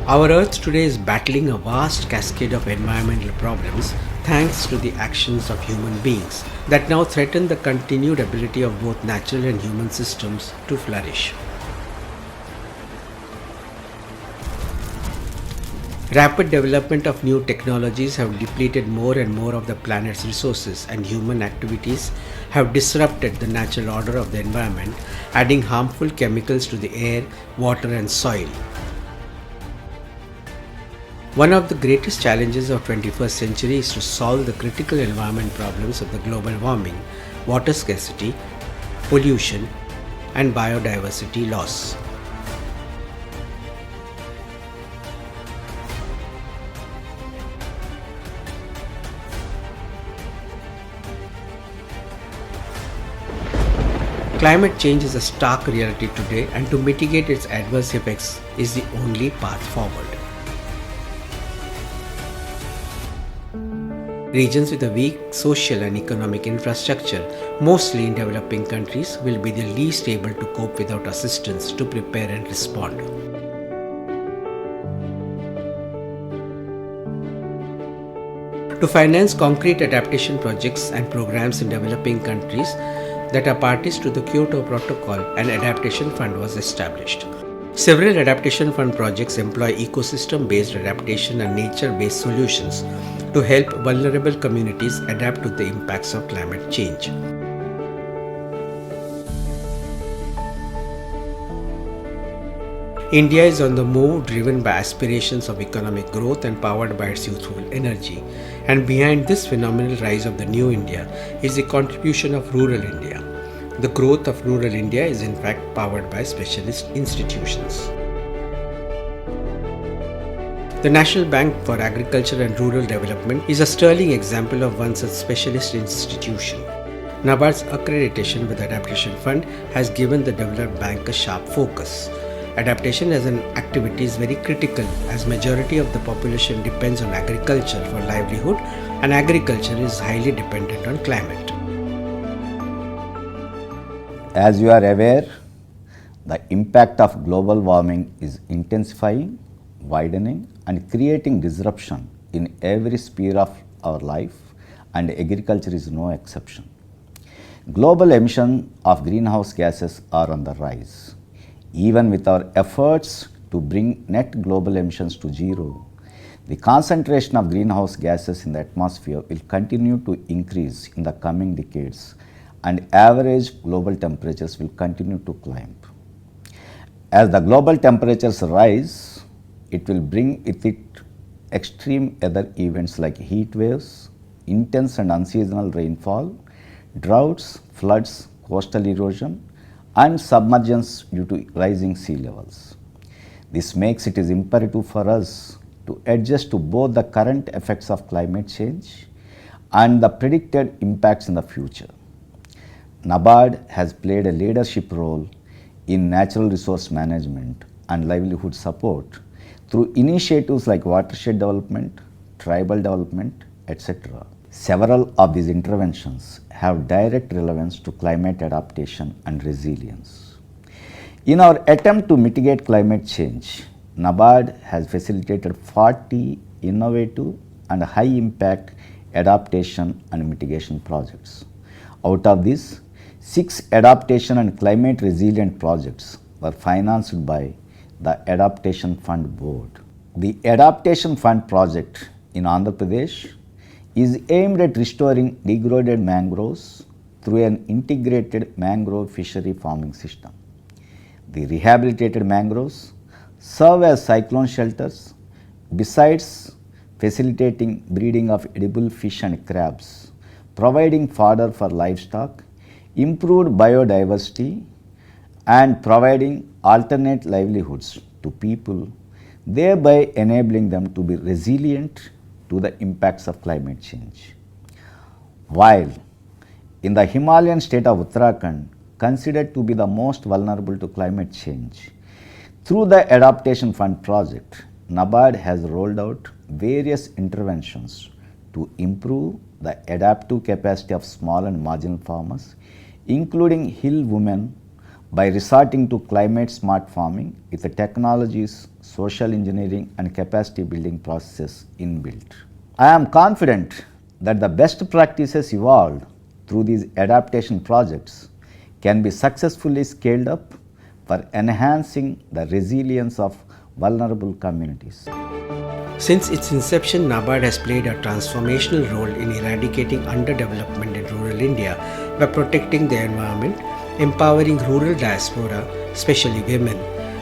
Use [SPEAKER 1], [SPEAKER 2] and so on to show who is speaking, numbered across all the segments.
[SPEAKER 1] Our Earth today is battling a vast cascade of environmental problems thanks to the actions of human beings that now threaten the continued ability of both natural and human systems to flourish. Rapid development of new technologies have depleted more and more of the planet's resources, and human activities have disrupted the natural order of the environment, adding harmful chemicals to the air, water, and soil. One of the greatest challenges of 21st century is to solve the critical environment problems of the global warming, water scarcity, pollution, and biodiversity loss. Climate change is a stark reality today, and to mitigate its adverse effects is the only path forward. Regions with a weak social and economic infrastructure, mostly in developing countries, will be the least able to cope without assistance to prepare and respond. To finance concrete adaptation projects and programs in developing countries that are parties to the Kyoto Protocol, an adaptation fund was established. Several adaptation fund projects employ ecosystem-based adaptation and nature-based solutions to help vulnerable communities adapt to the impacts of climate change. India is on the move, driven by aspirations of economic growth and powered by its youthful energy. And behind this phenomenal rise of the new India is the contribution of rural India. The growth of rural India is in fact powered by specialist institutions. The National Bank for Agriculture and Rural Development is a sterling example of one such specialist institution. NABARD's accreditation with Adaptation Fund has given the developed bank a sharp focus. Adaptation as an activity is very critical, as majority of the population depends on agriculture for livelihood, and agriculture is highly dependent on climate.
[SPEAKER 2] As you are aware, the impact of global warming is intensifying, widening, and creating disruption in every sphere of our life, and agriculture is no exception. Global emissions of greenhouse gases are on the rise. Even with our efforts to bring net global emissions to zero, the concentration of greenhouse gases in the atmosphere will continue to increase in the coming decades, and average global temperatures will continue to climb. As the global temperatures rise, it will bring with it extreme weather events like heat waves, intense and unseasonal rainfall, droughts, floods, coastal erosion, and submergence due to rising sea levels. This makes it is imperative for us to adjust to both the current effects of climate change and the predicted impacts in the future. NABARD has played a leadership role in natural resource management and livelihood support through initiatives like watershed development, tribal development, etc. Several of these interventions have direct relevance to climate adaptation and resilience. In our attempt to mitigate climate change, NABARD has facilitated 40 innovative and high-impact adaptation and mitigation projects. Out of these, 6 adaptation and climate resilient projects were financed by the Adaptation Fund Board. The Adaptation Fund project in Andhra Pradesh is aimed at restoring degraded mangroves through an integrated mangrove fishery farming system. The rehabilitated mangroves serve as cyclone shelters, besides facilitating breeding of edible fish and crabs, providing fodder for livestock, improved biodiversity, and providing alternate livelihoods to people, thereby enabling them to be resilient to the impacts of climate change. While in the Himalayan state of Uttarakhand, considered to be the most vulnerable to climate change, through the Adaptation Fund project, NABARD has rolled out various interventions to improve the adaptive capacity of small and marginal farmers, including hill women, by resorting to climate smart farming with the technologies, social engineering and capacity building processes inbuilt. I am confident that the best practices evolved through these adaptation projects can be successfully scaled up for enhancing the resilience of vulnerable communities.
[SPEAKER 1] Since its inception, NABARD has played a transformational role in eradicating underdevelopment in rural India by protecting the environment, empowering rural diaspora, especially women,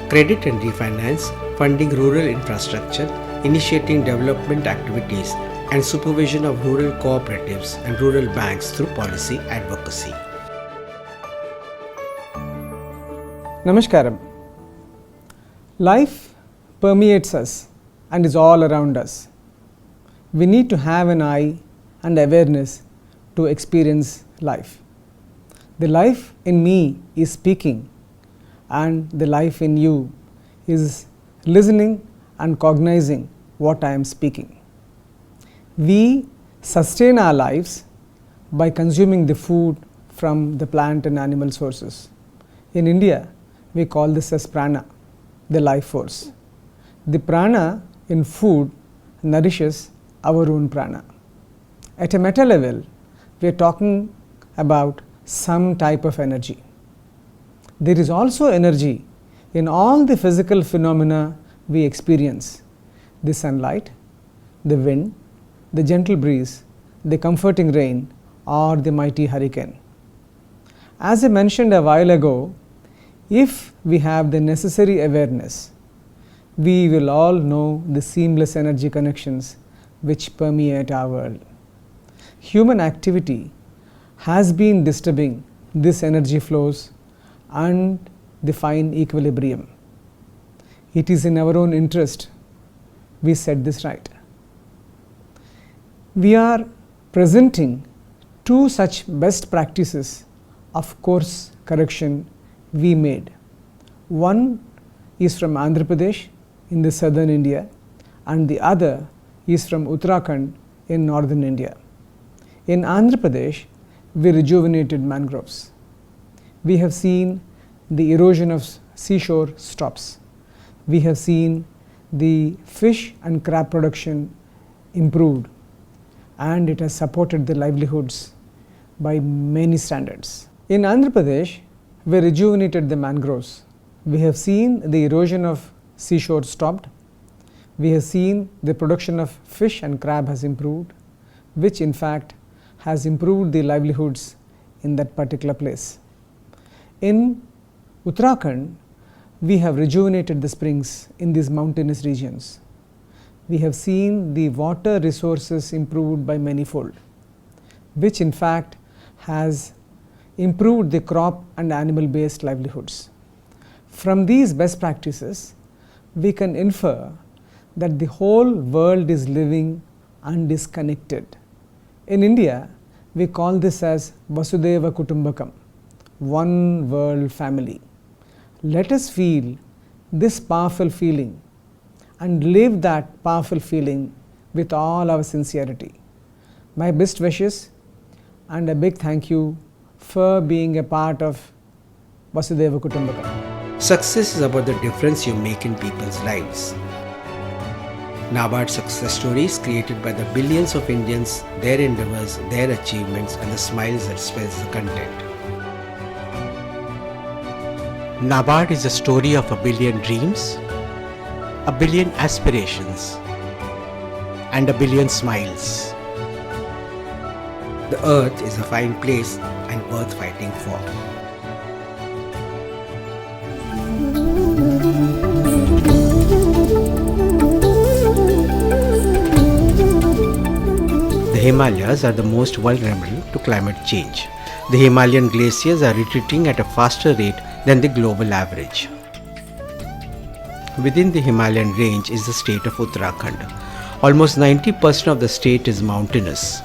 [SPEAKER 1] credit and refinance, funding rural infrastructure, initiating development activities, and supervision of rural cooperatives and rural banks through policy advocacy.
[SPEAKER 3] Namaskaram. Life permeates us and is all around us. We need to have an eye and awareness to experience life. The life in me is speaking, and the life in you is listening and cognizing what I am speaking. We sustain our lives by consuming the food from the plant and animal sources. In India, we call this as prana, the life force. The prana in food nourishes our own prana. At a meta level, we are talking about some type of energy. There is also energy in all the physical phenomena we experience: the sunlight, the wind, the gentle breeze, the comforting rain, or the mighty hurricane. As I mentioned a while ago, if we have the necessary awareness, we will all know the seamless energy connections which permeate our world. Human activity has been disturbing these energy flows and the fine equilibrium. It is in our own interest we set this right. We are presenting two such best practices of course correction we made. One is from Andhra Pradesh in the southern India, and the other is from Uttarakhand in northern India. In Andhra Pradesh, we rejuvenated mangroves. We have seen the erosion of seashore stops. We have seen the fish and crab production improved, and it has supported the livelihoods by many standards. In Andhra Pradesh, we rejuvenated the mangroves. We have seen the erosion of seashore stopped. We have seen the production of fish and crab has improved, which in fact has improved the livelihoods in that particular place. In Uttarakhand, we have rejuvenated the springs in these mountainous regions. We have seen the water resources improved by manyfold, which in fact has improved the crop and animal based livelihoods. From these best practices, we can infer that the whole world is living and is connected. In India, we call this as Vasudhaiva Kutumbakam, one world family. Let us feel this powerful feeling and live that powerful feeling with all our sincerity. My best wishes and a big thank you for being a part of Vasudhaiva Kutumbakam.
[SPEAKER 1] Success is about the difference you make in people's lives. NABARD success stories created by the billions of Indians, their endeavors, their achievements, and the smiles that spells the content. NABARD is a story of a billion dreams, a billion aspirations, and a billion smiles. The earth is a fine place and worth fighting for. The Himalayas are the most vulnerable to climate change. The Himalayan glaciers are retreating at a faster rate than the global average. Within the Himalayan range is the state of Uttarakhand. Almost 90% of the state is mountainous.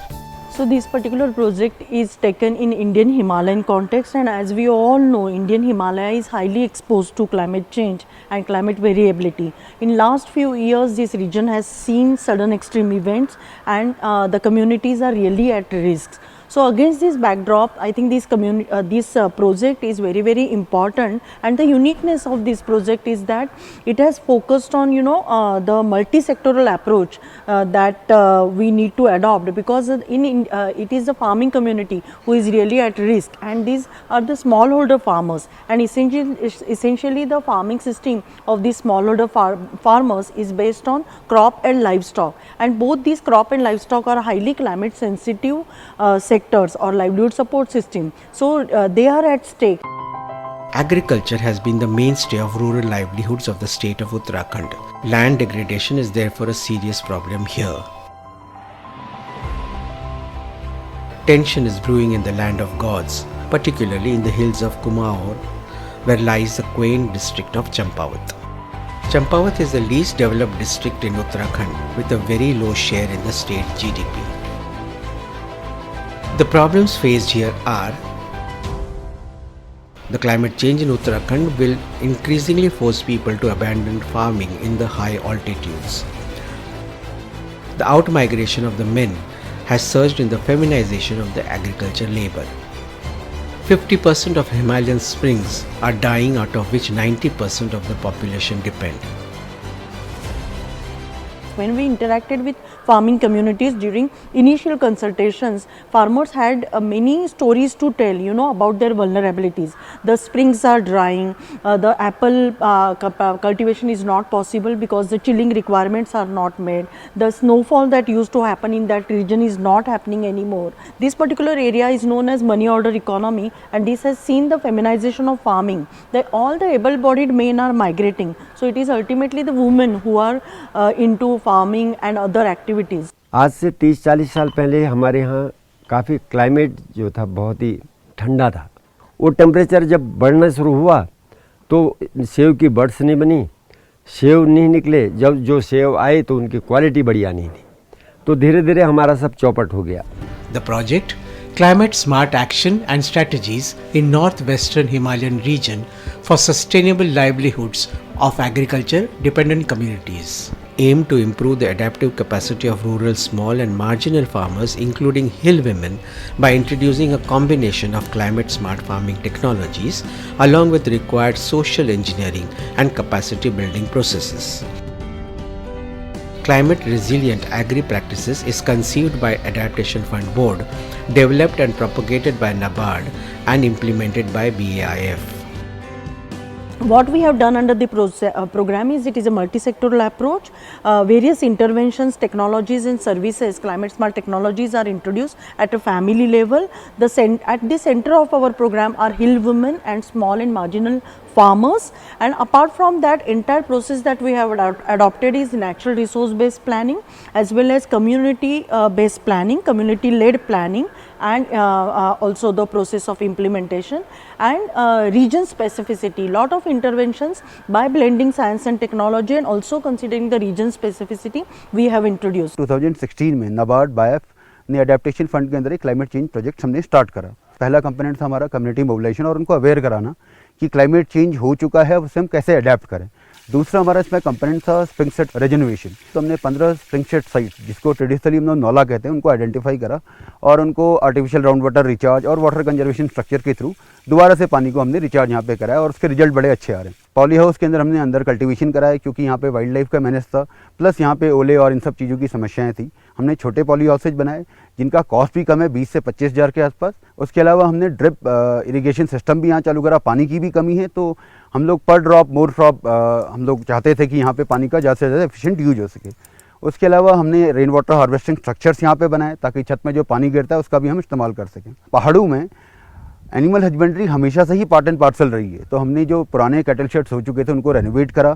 [SPEAKER 4] So this particular project is taken in Indian Himalayan context, and as we all know, Indian Himalaya is highly exposed to climate change and climate variability. In last few years, this region has seen sudden extreme events, and the communities are really at risk. So against this backdrop, I think this project is very, very important, and the uniqueness of this project is that it has focused on the multi-sectoral approach that we need to adopt, because it is the farming community who is really at risk, and these are the smallholder farmers, and essentially the farming system of these smallholder farmers is based on crop and livestock, and both these crop and livestock are highly climate sensitive sectors or livelihood support system. So they are at stake.
[SPEAKER 1] Agriculture has been the mainstay of rural livelihoods of the state of Uttarakhand. Land degradation is therefore a serious problem here. Tension is brewing in the land of gods, particularly in the hills of Kumaon, where lies the quaint district of Champawat. Champawat is the least developed district in Uttarakhand, with a very low share in the state GDP. The problems faced here are: the climate change in Uttarakhand will increasingly force people to abandon farming in the high altitudes. The outmigration of the men has surged in the feminization of the agriculture labor. 50% of Himalayan springs are dying, out of which 90% of the population depend.
[SPEAKER 4] When we interacted with farming communities during initial consultations, farmers had many stories to tell, about their vulnerabilities. The springs are drying, the apple cultivation is not possible because the chilling requirements are not met. The snowfall that used to happen in that region is not happening anymore. This particular area is known as money order economy, and this has seen the feminization of farming. That all the able-bodied men are migrating. So it is ultimately the women who are into farming and other activities.
[SPEAKER 5] आज से 30-40 साल पहले हमारे यहाँ काफ़ी climate जो था बहुत ही ठंडा था। वो टेम्परेचर जब बढ़ना शुरू हुआ तो सेव की बर्ड्स नहीं बनी, सेव नहीं निकले। जब जो सेव आए तो उनकी क्वालिटी बढ़िया नहीं थी, तो धीरे धीरे हमारा सब चौपट हो गया।
[SPEAKER 1] The project, Climate Smart Action and Strategies in Northwestern Himalayan Region for Sustainable Livelihoods of Agriculture Dependent Communities, aim to improve the adaptive capacity of rural small and marginal farmers, including hill women, by introducing a combination of climate smart farming technologies along with required social engineering and capacity building processes. Climate Resilient Agri Practices is conceived by Adaptation Fund Board, developed and propagated by NABARD and implemented by BAIF.
[SPEAKER 4] What we have done under the program is, it is a multi-sectoral approach. Various interventions, technologies and services, climate smart technologies are introduced at a family level. At the center of our program are hill women and small and marginal farmers, and apart from that, entire process that we have adopted is natural resource based planning as well as community based planning, community led planning, and also the process of implementation and region specificity. Lot of interventions by blending science and technology and also considering the region specificity we have introduced.
[SPEAKER 6] 2016 में नाबार्ड बायफ ने adaptation fund के अंदर एक climate change project हमने start करा। पहला component था हमारा कम्युनिटी मोबिलाइजेशन और उनको अवेयर कराना कि क्लाइमेट चेंज हो चुका है, उससे हम कैसे अडेप्ट करें। दूसरा हमारा इसमें कंपोनेंट था स्प्रिंग सेट रेजोन्युएशन। तो हमने 15 स्प्रिंग सेट साइट, जिसको ट्रेडिशनली हम लोग नौला कहते हैं, उनको आइडेंटिफाई करा और उनको आर्टिफिशियल राउंड वाटर रिचार्ज और वाटर कंजर्वेशन स्ट्रक्चर के थ्रू दोबारा से पानी को हमने रिचार्ज यहाँ पे कराया और उसके रिजल्ट बड़े अच्छे आ रहे हैं। पॉली हाउस के अंदर हमने अंदर कल्टीवेशन कराया क्योंकि यहाँ पे वाइल्ड लाइफ का मैनेज था, प्लस यहाँ पे ओले और इन सब चीज़ों की समस्याएं थी। हमने छोटे पॉली हाउसेज बनाए जिनका कॉस्ट भी कम है, 20 से 25 हज़ार के आसपास। उसके अलावा हमने ड्रिप इरिगेशन सिस्टम भी यहाँ चालू करा। पानी की भी कमी है तो हम लोग पर ड्रॉप मोर ड्रॉप हम लोग चाहते थे कि यहाँ पे पानी का ज़्यादा से ज़्यादा एफिशिएंट यूज हो सके। उसके अलावा हमने रेन वाटर हार्वेस्टिंग स्ट्रक्चर्स यहाँ पे बनाए ताकि छत में जो पानी गिरता है उसका भी हम इस्तेमाल कर सकें। पहाड़ों में एनिमल हस्बेंड्री हमेशा से ही पार्ट एंड पार्सल रही है, तो हमने जो पुराने कैटल शेड्स हो चुके थे उनको रेनोवेट करा।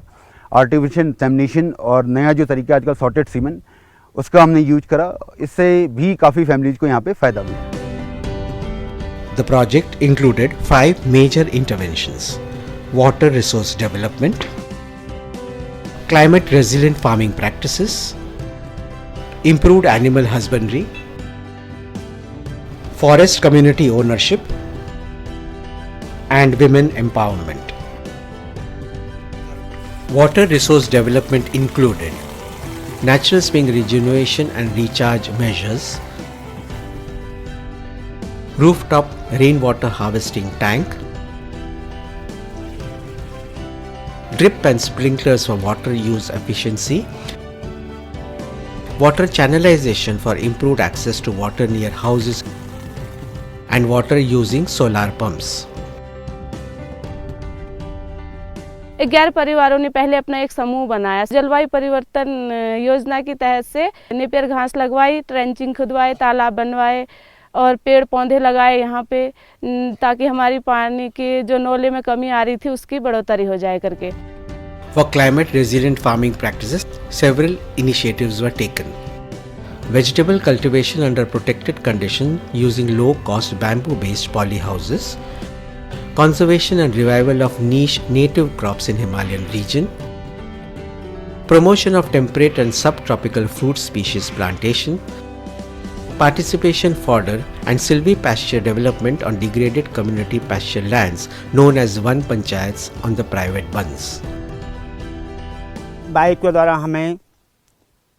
[SPEAKER 6] आर्टिफिशियल इंसेमिनेशन और नया जो तरीका आजकल सॉर्टेड सीमेंट, उसका हमने यूज करा। इससे भी काफ़ी फैमिलीज को यहाँ पे फ़ायदा मिला।
[SPEAKER 1] The project included 5 major interventions: water resource development, climate resilient farming practices, improved animal husbandry, forest community ownership, and women empowerment. Water resource development included natural spring regeneration and recharge measures, rooftop rainwater harvesting tank, drip and sprinklers for water use efficiency, water channelization for improved access to water near houses, and water using solar pumps.
[SPEAKER 7] 11 परिवारों ने पहले अपना एक समूह बनाया। जलवायु परिवर्तन योजना की तहत से नेपियर घास लगवाई, ट्रेंचिंग खुदवाए, तालाब बनवाए और पेड़ पौधे लगाए यहाँ पे, ताकि हमारी पानी की जो नोले में कमी आ रही थी उसकी बढ़ोतरी हो जाए करके।
[SPEAKER 1] For climate resilient farming practices, several initiatives were taken. Vegetable cultivation under protected conditions using low-cost bamboo-based polyhouses, conservation and revival of niche native crops in Himalayan region, promotion of temperate and subtropical fruit species plantation, participation fodder and silvipasture development on degraded community pasture lands known as one panchayats on the private ones.
[SPEAKER 8] Bike के द्वारा हमें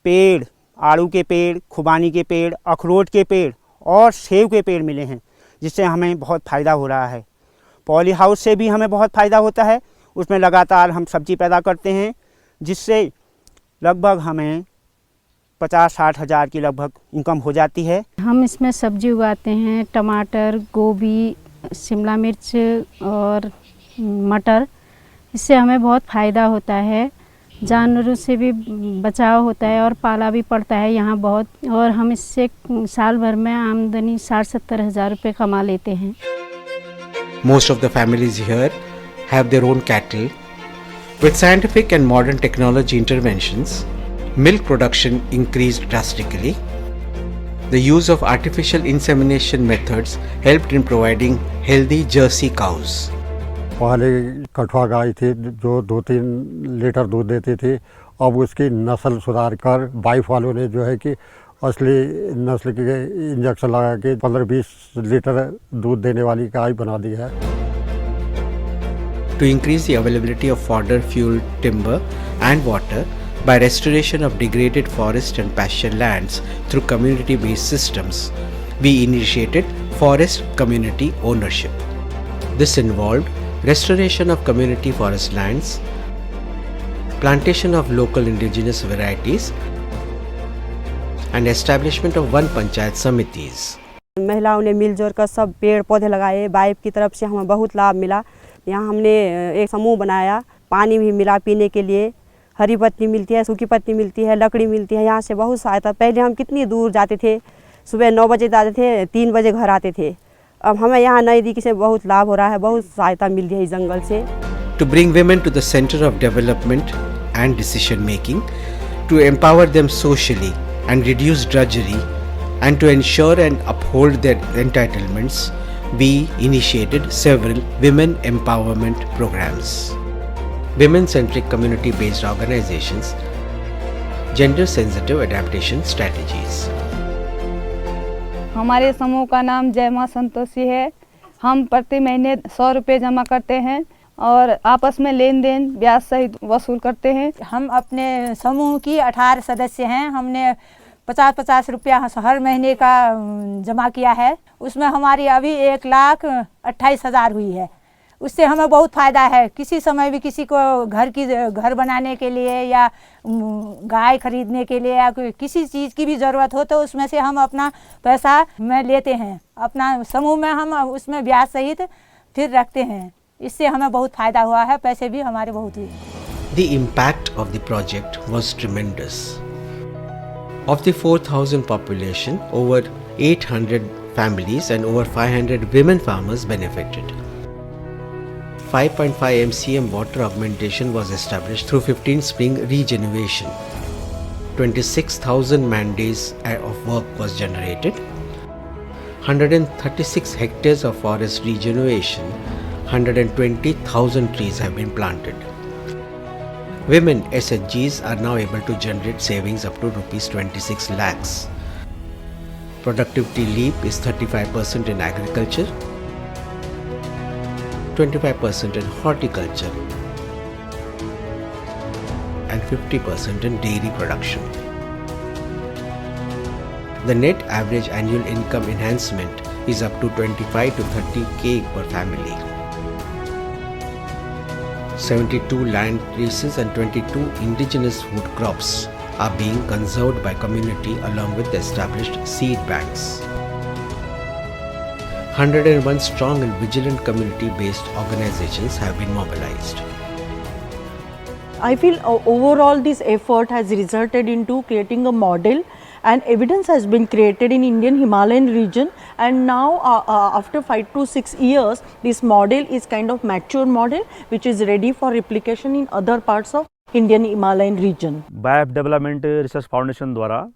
[SPEAKER 8] पेड़, आड़ू के पेड़, खुबानी के पेड़, अखरोट के पेड़ और सेब के पेड़ मिले हैं, जिससे हमें बहुत फ़ायदा हो रहा है। पॉली हाउस से भी हमें बहुत फ़ायदा होता है, उसमें लगातार हम सब्ज़ी पैदा करते हैं, जिससे लगभग हमें 50-60 हज़ार की लगभग इनकम हो जाती है।
[SPEAKER 9] हम इसमें सब्ज़ी उगाते हैं, टमाटर, गोभी, शिमला मिर्च और मटर। इससे हमें बहुत फ़ायदा होता है, जानवरों से भी बचाव होता है और पाला भी पड़ता है यहाँ बहुत, और हम इससे साल भर में आमदनी 60-70 हज़ार रुपये कमा लेते हैं।
[SPEAKER 1] Most of the families here have their own cattle. With scientific and modern technology interventions, milk production increased drastically. The use of artificial insemination methods helped in providing healthy Jersey cows.
[SPEAKER 10] पहले कठुआ गाय थी जो 2-3 litre दूध देती थी, अब उसकी नस्ल सुधार कर वाइफ वालों ने जो है कि असली नस्ल के इंजेक्शन लगा के 15-20 लीटर दूध देने वाली गाय बना दी है।
[SPEAKER 1] To increase the availability of fodder, fuel, timber and water by restoration of degraded forest and pasture lands through community-based systems, we initiated forest community ownership. This involved restoration of community forest lands, plantation of local indigenous varieties, and establishment of van panchayat समितिज।
[SPEAKER 11] महिलाओं ने मिलजुल कर सब पेड़ पौधे लगाए। Wife की तरफ से हमें बहुत लाभ मिला। यहाँ हमने एक समूह बनाया, पानी भी मिला पीने के लिए, हरी पत्ती मिलती है, सूखी पत्ती मिलती है, लकड़ी मिलती है। यहाँ से बहुत सहायता। पहले हम कितनी दूर जाते थे, सुबह 9 बजे जाते थे, 3 बजे घर आते थे। अब हमें यहाँ नज़दीक से बहुत लाभ हो रहा है, बहुत सहायता मिल रही है इस जंगल से।
[SPEAKER 1] To bring women to the center of development and decision making, to empower them socially and reduce drudgery, and to ensure and uphold their entitlements, we initiated several women empowerment programs. Women-centric community-based organizations, gender-sensitive adaptation strategies.
[SPEAKER 7] हमारे समूह का नाम जय मां संतोषी है। हम प्रति महीने 100 रुपये जमा करते हैं और आपस में लेन देन ब्याज सहित वसूल करते हैं।
[SPEAKER 12] हम अपने समूह की 18 सदस्य हैं। हमने 50-50 रुपया हर महीने का जमा किया है। उसमें हमारी अभी 1,28,000 हुई है। उससे हमें बहुत फ़ायदा है। किसी समय भी किसी को घर बनाने के लिए या गाय खरीदने के लिए या किसी चीज़ की भी ज़रूरत हो तो उसमें से हम अपना पैसा में लेते हैं। अपना समूह में हम उसमें ब्याज सहित फिर रखते हैं। इससे हमें बहुत फ़ायदा हुआ है, पैसे भी हमारे बहुत हुए।
[SPEAKER 1] The impact of the project was tremendous. Of the 4,000 population, over 800 families and over 500 women farmers benefited. 5.5 MCM water augmentation was established through 15 spring regeneration. 26,000 man days of work was generated. 136 hectares of forest regeneration. 120,000 trees have been planted. Women SHGs are now able to generate savings up to rupees 26 lakhs. Productivity leap is 35% in agriculture, 25% in horticulture, and 50% in dairy production. The net average annual income enhancement is up to 25 to 30K per family. 72 land races and 22 indigenous food crops are being conserved by community along with the established seed banks. 101 strong and vigilant community-based organizations have been mobilized.
[SPEAKER 4] I feel overall this effort has resulted into creating a model, and evidence has been created in Indian Himalayan region, and now after 5 to 6 years this model is kind of mature model which is ready for replication in other parts of Indian Himalayan region.
[SPEAKER 13] BAIF development research foundation द्वारा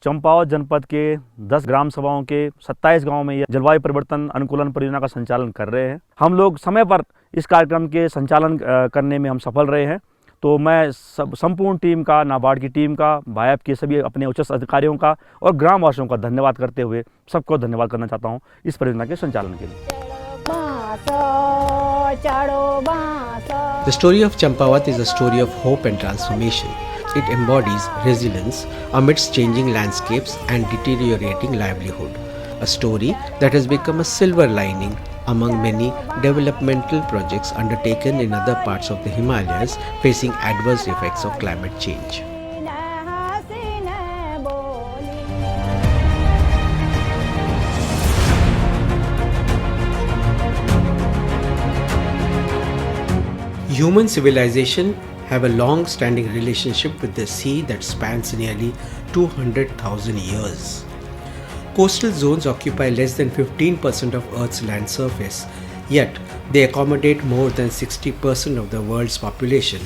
[SPEAKER 13] चंपावत जनपद के 10 ग्राम सभाओं के 27 गांवों में जलवायु परिवर्तन अनुकूलन परियोजना का संचालन कर रहे हैं। हम लोग समय पर इस कार्यक्रम के संचालन करने में हम सफल रहे हैं। तो मैं संपूर्ण टीम का, नाबार्ड की टीम का, बायफ के सभी अपने उच्च अधिकारियों का और ग्रामवासियों का धन्यवाद करते हुए सबको धन्यवाद करना चाहता हूँ इस परियोजना के संचालन के लिए।
[SPEAKER 1] The story of Champawat is a story of hope and transformation. It embodies resilience amidst changing landscapes and deteriorating livelihood. A story that has become a silver lining among many developmental projects undertaken in other parts of the Himalayas facing adverse effects of climate change. Human civilization have a long-standing relationship with the sea that spans nearly 200,000 years. Coastal zones occupy less than 15% of Earth's land surface, yet they accommodate more than 60% of the world's population,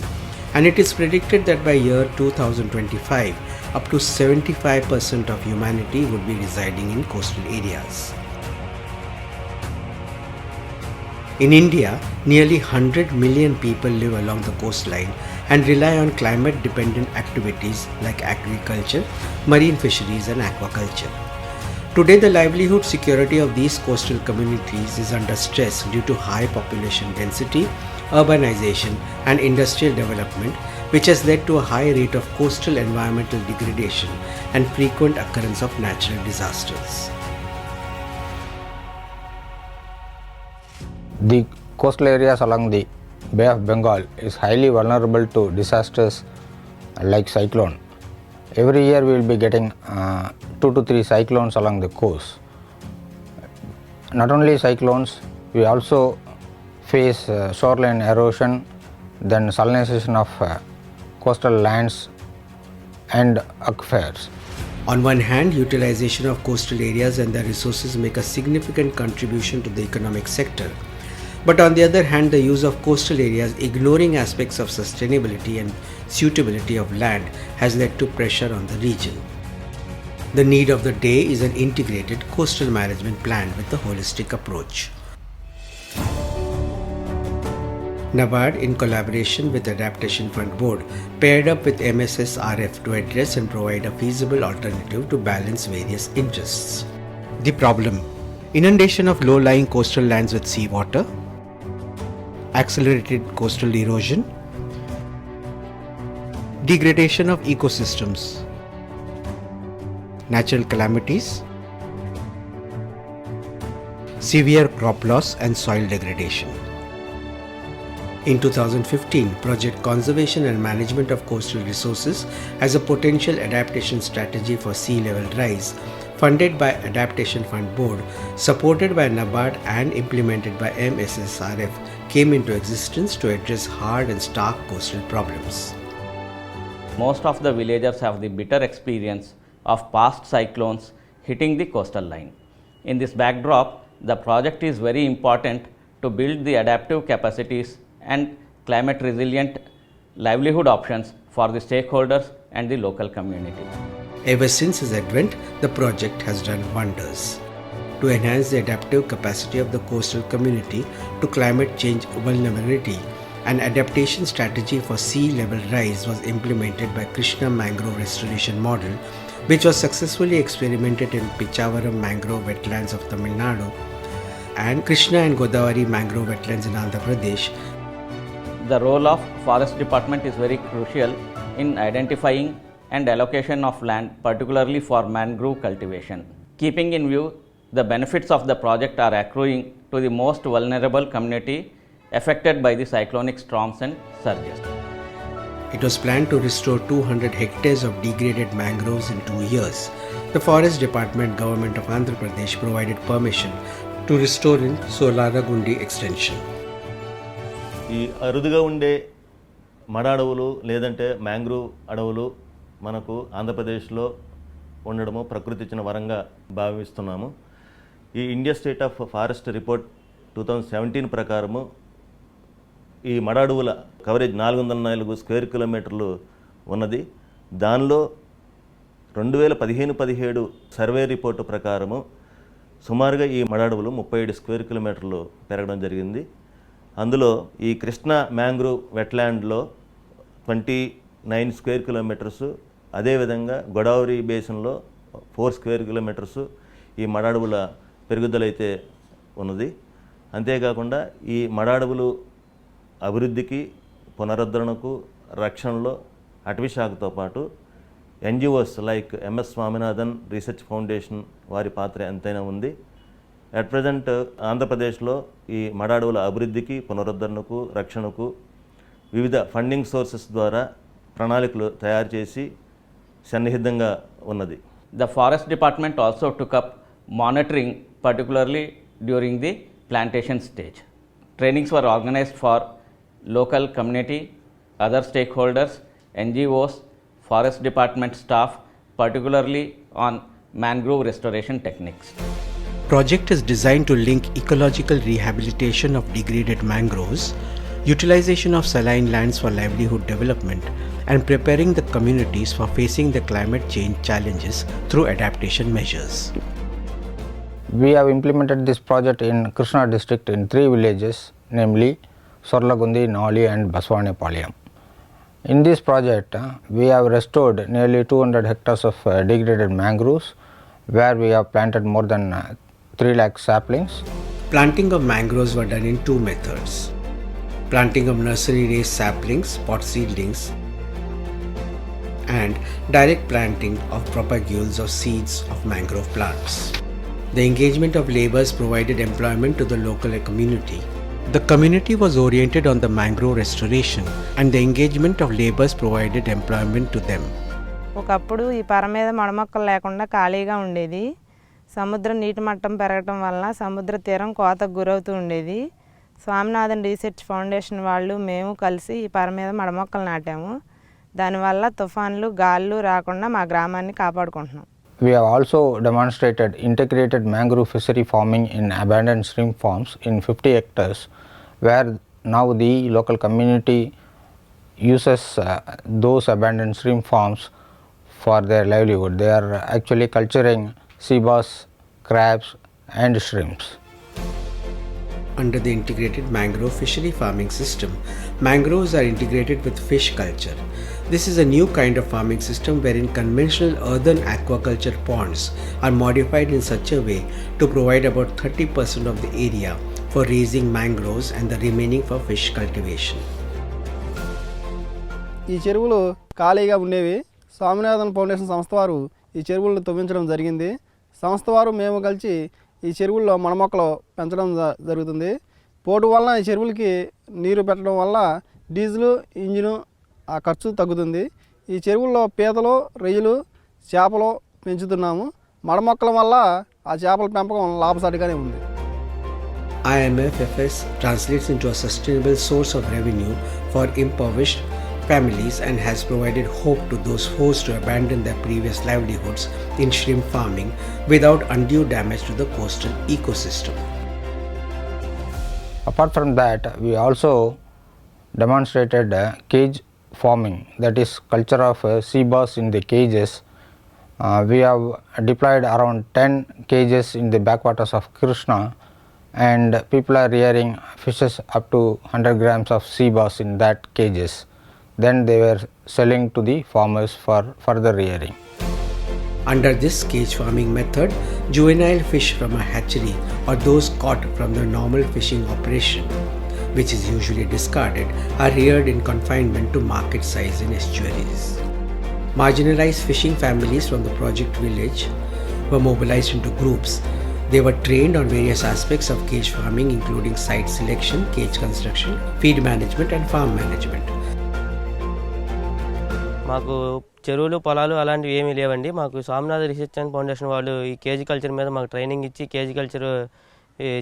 [SPEAKER 1] and it is predicted that by year 2025, up to 75% of humanity would be residing in coastal areas. In India, nearly 100 million people live along the coastline and rely on climate-dependent activities like agriculture, marine fisheries and aquaculture. Today, the livelihood security of these coastal communities is under stress due to high population density, urbanization and industrial development, which has led to a high rate of coastal environmental degradation and frequent occurrence of natural disasters.
[SPEAKER 14] The coastal areas along the Bay of Bengal is highly vulnerable to disasters like cyclone. Every year we will be getting 2 to 3 cyclones along the coast. Not only cyclones, we also face shoreline erosion, then salinization of coastal lands and aquifers.
[SPEAKER 1] On one hand, utilization of coastal areas and their resources make a significant contribution to the economic sector. But on the other hand, the use of coastal areas ignoring aspects of sustainability and suitability of land has led to pressure on the region. The need of the day is an integrated coastal management plan with a holistic approach. NABARD, in collaboration with Adaptation Fund Board, paired up with MSSRF to address and provide a feasible alternative to balance various interests. The problem: inundation of low-lying coastal lands with seawater, accelerated coastal erosion, degradation of ecosystems, natural calamities, severe crop loss and soil degradation. In 2015, Project Conservation and Management of Coastal Resources as a potential adaptation strategy for sea level rise, funded by Adaptation Fund Board, supported by NABARD and implemented by MSSRF, came into existence to address hard and stark coastal problems.
[SPEAKER 15] Most of the villagers have the bitter experience of past cyclones hitting the coastal line. In this backdrop, the project is very important to build the adaptive capacities and climate resilient livelihood options for the stakeholders and the local community.
[SPEAKER 1] Ever since its advent, the project has done wonders. To enhance the adaptive capacity of the coastal community to climate change vulnerability, an adaptation strategy for sea level rise was implemented by Krishna Mangrove Restoration Model, which was successfully experimented in Pichavaram Mangrove Wetlands of Tamil Nadu and Krishna and Godavari Mangrove Wetlands in Andhra Pradesh.
[SPEAKER 15] The role of Forest Department is very crucial in identifying and allocation of land, particularly for mangrove cultivation. Keeping in view the benefits of the project are accruing to the most vulnerable community affected by the cyclonic storms and surges.
[SPEAKER 1] It was planned to restore 200 hectares of degraded mangroves in 2 years. The Forest Department, Government of Andhra Pradesh provided permission to restore in Solaragundi extension.
[SPEAKER 16] ఈ అరుదుగా ఉండే మడ అడవులు లేదంటే mangrove అడవులు మనకు ఆంధ్రప్రదేశ్లో ఉండడము ప్రకృతి ఇచ్చిన వరంగా భావిస్తున్నాము. ఈ India state of forest report 2017 ప్రకారము ఈ మడ అడవుల కవరేజ్ 404 స్క్వేర్ కిలోమీటర్లు ఉన్నది. దానిలో 2015-17 సర్వే రిపోర్టు ప్రకారము సుమారుగా ఈ మడ అడవులు 37 స్క్వేర్ కిలోమీటర్లు పెరగడం జరిగింది. అందులో ఈ కృష్ణా మ్యాంగ్రూవ్ వెట్లాండ్లో 29 స్క్వేర్ కిలోమీటర్సు, అదేవిధంగా గోదావరి బేసిన్లో 4 స్క్వేర్ కిలోమీటర్సు ఈ మడ అడవుల పెరుగుదల అయితే ఉన్నది. అంతేకాకుండా ఈ మడ అడవులు అభివృద్ధికి, పునరుద్ధరణకు, రక్షణలో అటవీ శాఖతో పాటు NGOs like MS Swaminathan research foundation వారి పాత్ర ఎంతైనా ఉంది. అట్ ప్రజెంట్ ఆంధ్రప్రదేశ్లో ఈ మడ అడవుల అభివృద్ధికి, పునరుద్ధరణకు, రక్షణకు వివిధ ఫండింగ్ సోర్సెస్ ద్వారా ప్రణాళికలు తయారు చేసి సన్నిహితంగా ఉన్నది.
[SPEAKER 15] The Forest Department also took up monitoring, particularly during the plantation stage. Trainings were organized for local community, other stakeholders, NGOs, Forest Department staff, particularly on mangrove restoration techniques.
[SPEAKER 1] Project is designed to link ecological rehabilitation of degraded mangroves, utilization of saline lands for livelihood development, and preparing the communities for facing the climate change challenges through adaptation measures.
[SPEAKER 14] We have implemented this project in Krishna district in 3 villages, namely Sorlagundi, Nali and Baswanepalayam. In this project, we have restored nearly 200 hectares of degraded mangroves, where we have planted more than 3 lakh saplings.
[SPEAKER 1] Planting of mangroves were done in 2 methods. Planting of nursery raised saplings, pot seedlings, and direct planting of propagules or seeds of mangrove plants. The engagement of labourers provided employment to the local community. The community was oriented on the mangrove restoration, and the engagement of labourers provided employment to them.
[SPEAKER 17] ఒకప్పుడు ఈ పర మీద మడమొక్కలు లేకుండా ఖాళీగా ఉండేది. సముద్ర నీటి మట్టం పెరగటం వల్ల సముద్ర తీరం కోతకు గురవుతూ ఉండేది. స్వామినాథన్ రీసెర్చ్ ఫౌండేషన్ వాళ్ళు మేము కలిసి ఈ పర మీద మడమొక్కలు నాటాము. దానివల్ల తుఫాన్లు, గాలులు రాకుండా మా గ్రామాన్ని కాపాడుకుంటున్నాం.
[SPEAKER 14] We have also demonstrated integrated mangrove fishery farming in abandoned shrimp farms in 50 hectares, where now the local community uses those abandoned shrimp farms for their livelihood. They are actually culturing sea bass, crabs and shrimps.
[SPEAKER 1] Under the integrated mangrove fishery farming system, mangroves are integrated with fish culture. This is a new kind of farming system wherein conventional earthen aquaculture ponds are modified in such a way to provide about 30% of the area for raising mangroves and the remaining for fish cultivation.
[SPEAKER 18] ఈ చెరువులు ఖాళీగా ఉండేవి. Swaminathan foundation సంస్థ వారు ఈ చెరువులను తవ్వించడం జరిగింది. సంస్థ వారు మేము కలిసి ఈ చెరువుల్లో మడమొక్కలు పెంచడం జరుగుతుంది. పోటు వలన ఈ చెరువులకి నీరు పెట్టడం వల్ల డీజిల్ ఇంజిన్ ఆ ఖర్చు తగ్గుతుంది. ఈ చెరువుల్లో పీతలు, రొయ్యలు, చేపలు పెంచుతున్నాము. మడమొక్కల వల్ల ఆ చేపల పెంపకం లాభసాటిగానే ఉంది.
[SPEAKER 1] IMFFS translates into a sustainable source of revenue for impoverished families and has provided hope to those forced to abandon their previous livelihoods in shrimp farming without undue damage to the coastal ecosystem.
[SPEAKER 14] Apart from that, we also demonstrated cage farming, that is culture of sea bass in the cages. We have deployed around 10 cages in the backwaters of Krishna, and people are rearing fishes up to 100 grams of sea bass in that cages. Then they were selling to the farmers for further rearing.
[SPEAKER 1] Under this cage farming method, juvenile fish from a hatchery or those caught from the normal fishing operation, which is usually discarded, are reared in confinement to market size in estuaries. Marginalized fishing families from the project village were mobilized into groups They were trained on various aspects of cage farming, including site selection, cage construction, feed management, and farm management.
[SPEAKER 19] మాకు చెరువులు పొలాలు అలాంటివి ఏమీ లేవండి. మాకు Swaminatha research and foundation వాళ్ళు ఈ KG culture మీద మాకు ట్రైనింగ్ ఇచ్చి కేజీ కల్చర్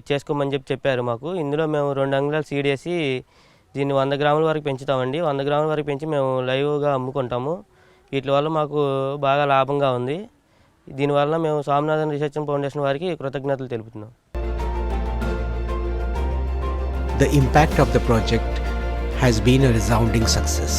[SPEAKER 19] చేసుకోమని చెప్పారు మాకు. ఇందులో మేము 2 అంగుళాలు సీడ్ వేసి దీన్ని 100 గ్రాముల వరకు పెంచుతామండి. 100 గ్రాముల వరకు పెంచి మేము లైవ్గా అమ్ముకుంటాము. వీటి వల్ల మాకు బాగా లాభంగా ఉంది. దీనివల్ల మేము స్వామినాథన్ రీసెర్చ్ అండ్ ఫౌండేషన్ వారికి కృతజ్ఞతలు తెలుపుతున్నాం.
[SPEAKER 1] The impact of the project has been a resounding success.